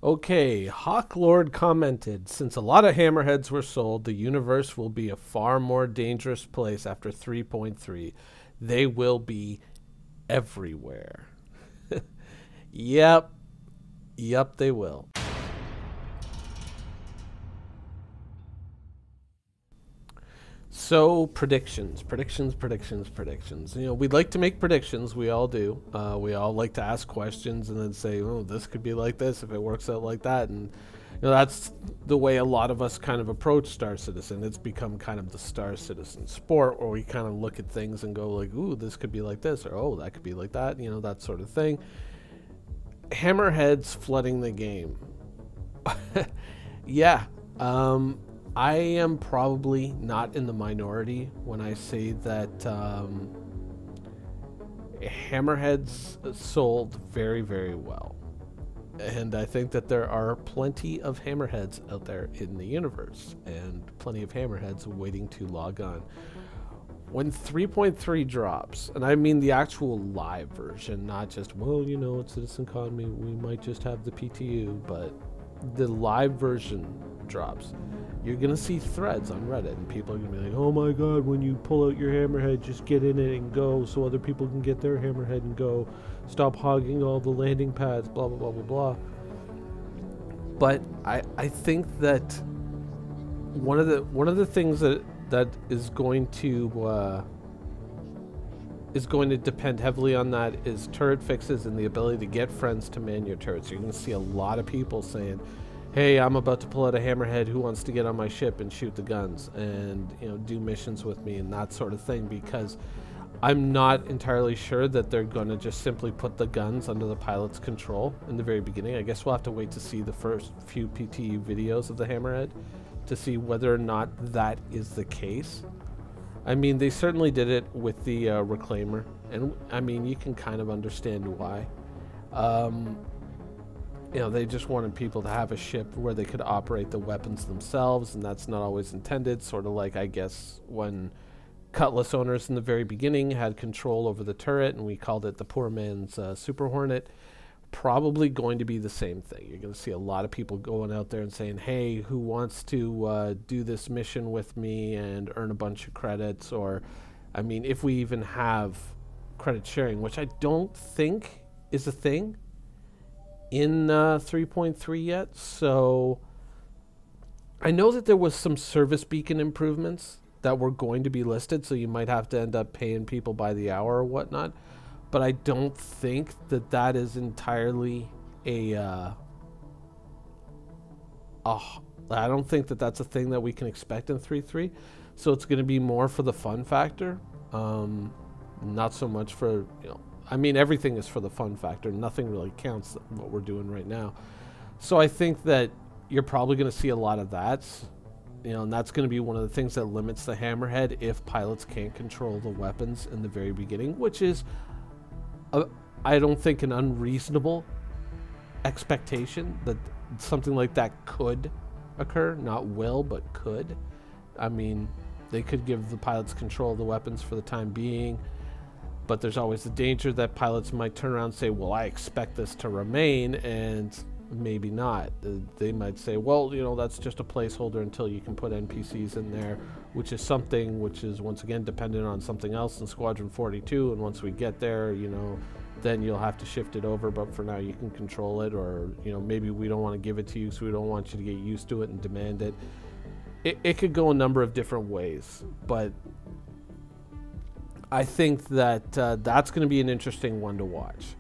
Okay, Hawklord commented, since a lot of hammerheads were sold, the universe will be a far more dangerous place after 3.3. They will be everywhere. Yep, yep, they will. So predictions. We'd like to make predictions. We all do. We all like to ask questions and then say, "Oh, this could be like this if it works out like that." And that's the way a lot of us kind of approach Star Citizen. It's become kind of the Star Citizen sport, where we kind of look at things and go like, "Ooh, this could be like this," or "Oh, that could be like that." That sort of thing. Hammerhead's flooding the game. Yeah. I am probably not in the minority when I say that Hammerheads sold very, very well. And I think that there are plenty of Hammerheads out there in the universe, and plenty of Hammerheads waiting to log on. When 3.3 drops, and I mean the actual live version, not just, well, it's CitizenCon, we might just have the PTU, but the live version drops, you're going to see threads on Reddit, and people are going to be like, oh my god, when you pull out your hammerhead, just get in it and go so other people can get their hammerhead and go. Stop hogging all the landing pads, blah, blah, blah, blah, blah. But I think that one of the things that is going to depend heavily on that is turret fixes and the ability to get friends to man your turrets. You're going to see a lot of people saying, hey, I'm about to pull out a hammerhead, who wants to get on my ship and shoot the guns and do missions with me and that sort of thing, because I'm not entirely sure that they're going to just simply put the guns under the pilot's control in the very beginning. I guess we'll have to wait to see the first few PTU videos of the hammerhead to see whether or not that is the case. I mean, they certainly did it with the Reclaimer, and I mean, you can kind of understand why. They just wanted people to have a ship where they could operate the weapons themselves, and that's not always intended. Sort of like, I guess, when Cutlass owners in the very beginning had control over the turret, and we called it the poor man's Super Hornet. Probably going to be the same thing. You're going to see a lot of people going out there and saying, hey, who wants to do this mission with me and earn a bunch of credits? Or, I mean, if we even have credit sharing, which I don't think is a thing in 3.3 yet. So I know that there was some service beacon improvements that were going to be listed, so you might have to end up paying people by the hour or whatnot. But I don't think that that is entirely I don't think that that's a thing that we can expect in 3.3. So it's going to be more for the fun factor, not so much for, I mean, everything is for the fun factor. Nothing really counts what we're doing right now. So I think that you're probably going to see a lot of that, and that's going to be one of the things that limits the hammerhead if pilots can't control the weapons in the very beginning, which is, I don't think, an unreasonable expectation that something like that could occur. Not will, but could. I mean, they could give the pilots control of the weapons for the time being, but there's always the danger that pilots might turn around and say, well, I expect this to remain, and maybe not. They might say, well, that's just a placeholder until you can put NPCs in there, which is something which is once again dependent on something else in Squadron 42, and once we get there, then you'll have to shift it over, but for now you can control it, or maybe we don't want to give it to you, so we don't want you to get used to it and demand it. It could go a number of different ways, but I think that that's going to be an interesting one to watch.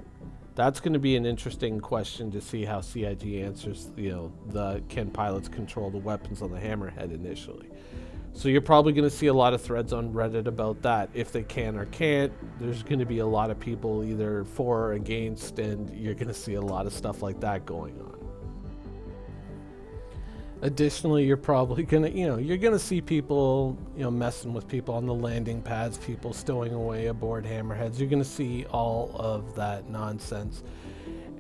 That's going to be an interesting question to see how CIG answers, the can pilots control the weapons on the hammerhead initially. So you're probably going to see a lot of threads on Reddit about that. If they can or can't, there's going to be a lot of people either for or against, and you're going to see a lot of stuff like that going on. Additionally, you're probably gonna, you're gonna see people, messing with people on the landing pads, people stowing away aboard hammerheads. You're gonna see all of that nonsense,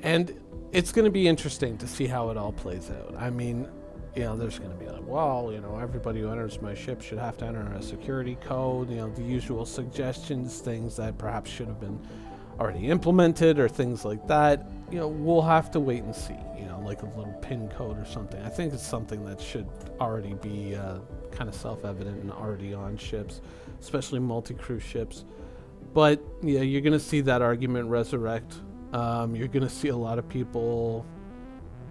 and it's gonna be interesting to see how it all plays out. I mean, there's gonna be like, well, everybody who enters my ship should have to enter a security code. The usual suggestions, things that perhaps should have been already implemented or things like that. you know, we'll have to wait and see, you know, like a little pin code or something. I think it's something that should already be kind of self-evident and already on ships, especially multi-crew ships. But yeah, you're going to see that argument resurrect. You're going to see a lot of people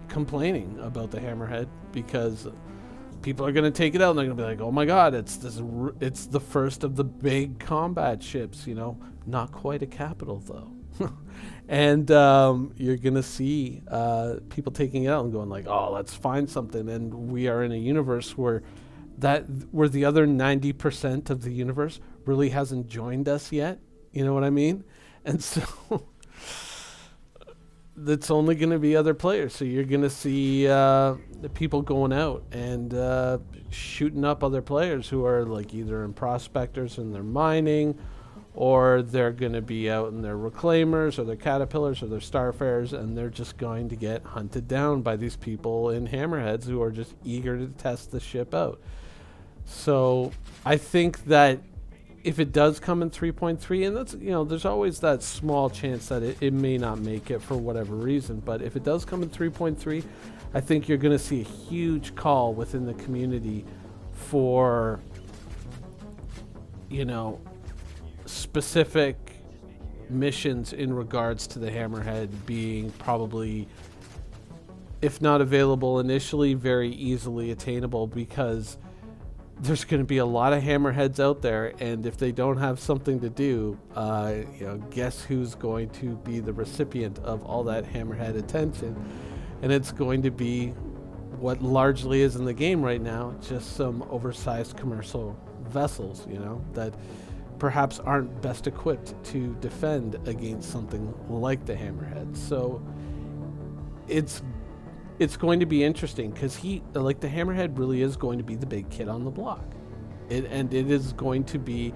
complaining about the Hammerhead because people are going to take it out and they're going to be like, oh my god, it's the first of the big combat ships, you know, not quite a capital though. And you're going to see people taking it out and going like, oh, let's find something. And we are in a universe where the other 90% of the universe really hasn't joined us yet. You know what I mean? And so that's only going to be other players. So you're going to see the people going out and shooting up other players who are like either in prospectors and they're mining, or they're going to be out in their reclaimers or their caterpillars or their starfarers, and they're just going to get hunted down by these people in Hammerheads who are just eager to test the ship out. So I think that if it does come in 3.3, and that's, you know, there's always that small chance that it may not make it for whatever reason, but if it does come in 3.3, I think you're going to see a huge call within the community for, you know, specific missions in regards to the Hammerhead being probably, if not available initially, very easily attainable, because there's going to be a lot of Hammerheads out there, and if they don't have something to do, you know, guess who's going to be the recipient of all that Hammerhead attention? And it's going to be what largely is in the game right now, just some oversized commercial vessels, you know, that perhaps aren't best equipped to defend against something like the Hammerhead. So it's going to be interesting, because the Hammerhead really is going to be the big kid on the block. And it is going to be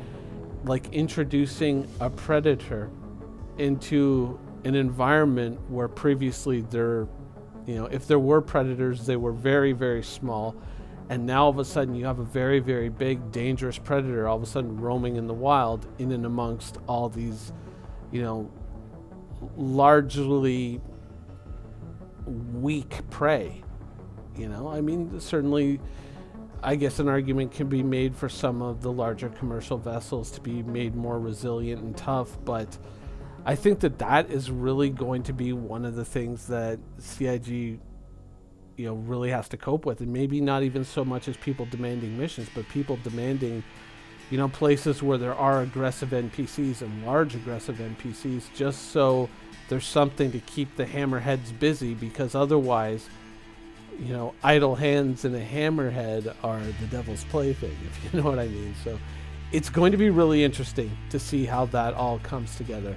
like introducing a predator into an environment where previously if there were predators, they were very, very small. And now all of a sudden you have a very, very big, dangerous predator all of a sudden roaming in the wild in and amongst all these, you know, largely weak prey. You know, I mean, certainly I guess an argument can be made for some of the larger commercial vessels to be made more resilient and tough, but I think that is really going to be one of the things that CIG, you know, really has to cope with. And maybe not even so much as people demanding missions, but people demanding, you know, places where there are aggressive NPCs and large aggressive NPCs, just so there's something to keep the Hammerheads busy, because otherwise, you know, idle hands in a Hammerhead are the devil's plaything, if you know what I mean. So it's going to be really interesting to see how that all comes together.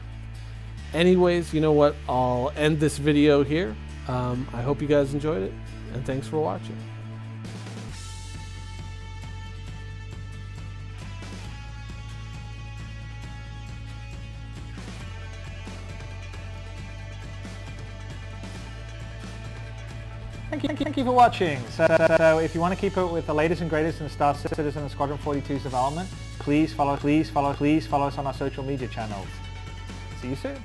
Anyways, you know what? I'll end this video here. I hope you guys enjoyed it, and thanks for watching. Thank you for watching. So if you want to keep up with the latest and greatest in Star Citizen and Squadron 42's development, please follow us on our social media channels. See you soon.